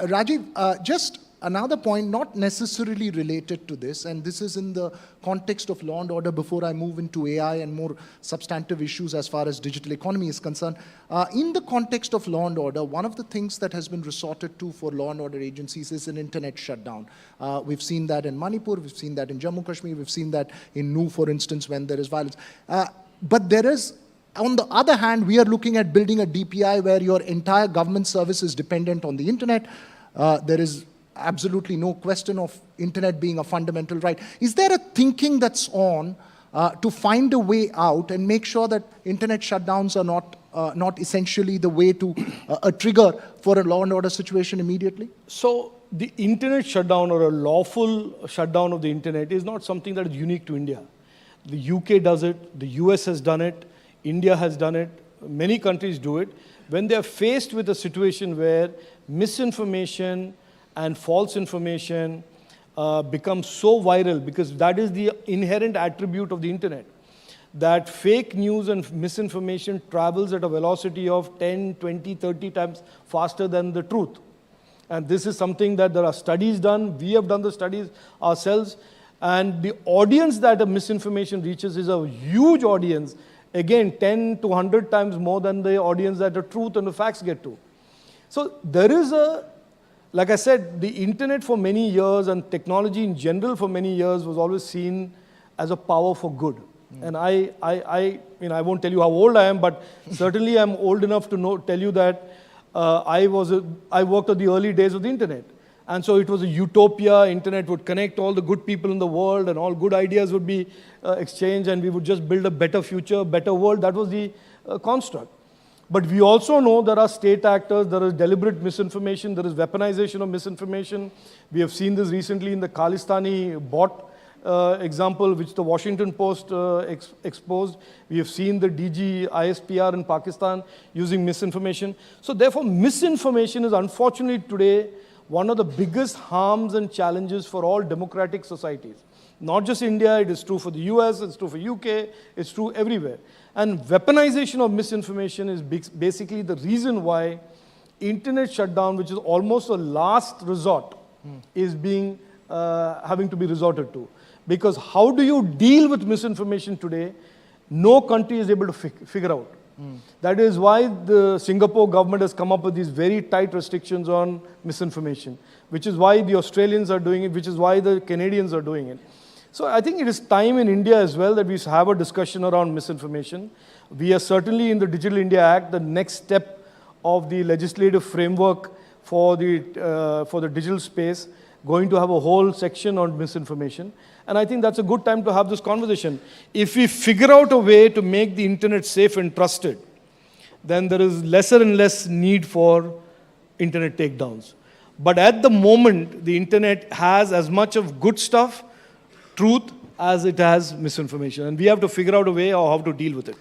Rajeev, just another point, not necessarily related to this, and this is in the context of law and order before I move into AI and more substantive issues as far as digital economy is concerned. In the context of law and order, one of the things that has been resorted to for law and order agencies is an internet shutdown. We've seen that in Manipur, we've seen that in Jammu Kashmir, we've seen that in Nu, for instance, when there is violence. But there is, on the other hand, we are looking at building a DPI where your entire government service is dependent on the internet. There is absolutely no question of internet being a fundamental right. Is there a thinking that's on to find a way out and make sure that internet shutdowns are not essentially the way to a trigger for a law and order situation immediately? So the internet shutdown or a lawful shutdown of the internet is not something that is unique to India. The UK does it, the US has done it, India has done it, many countries do it. When they are faced with a situation where misinformation and false information becomes so viral, because that is the inherent attribute of the internet, that fake news and misinformation travels at a velocity of 10, 20, 30 times faster than the truth. And this is something that there are studies done. We have done the studies ourselves. And the audience that a misinformation reaches is a huge audience. Again, 10 to 100 times more than the audience that the truth and the facts get to. So there is like I said, the internet for many years and technology in general for many years was always seen as a power for good. And I won't tell you how old I am, but certainly I'm old enough to tell you that I worked at the early days of the internet. And so it was a utopia. Internet would connect all the good people in the world and all good ideas would be exchanged and we would just build a better future, better world. That was the construct. But we also know there are state actors, there is deliberate misinformation, there is weaponization of misinformation. We have seen this recently in the Khalistani bot example, which the Washington Post exposed. We have seen the DG ISPR in Pakistan using misinformation. So therefore, misinformation is unfortunately today one of the biggest harms and challenges for all democratic societies. Not just India, it is true for the US, it's true for UK, it's true everywhere. And weaponization of misinformation is basically the reason why internet shutdown, which is almost a last resort, is being having to be resorted to. Because how do you deal with misinformation today? No country is able to figure out. That is why the Singapore government has come up with these very tight restrictions on misinformation, which is why the Australians are doing it, which is why the Canadians are doing it. So I think it is time in India as well that we have a discussion around misinformation. We are certainly in the Digital India Act, the next step of the legislative framework for the digital space, going to have a whole section on misinformation. And I think that's a good time to have this conversation. If we figure out a way to make the internet safe and trusted, then there is lesser and less need for internet takedowns. But at the moment, the internet has as much of good stuff, truth, as it has misinformation. And we have to figure out a way of how to deal with it.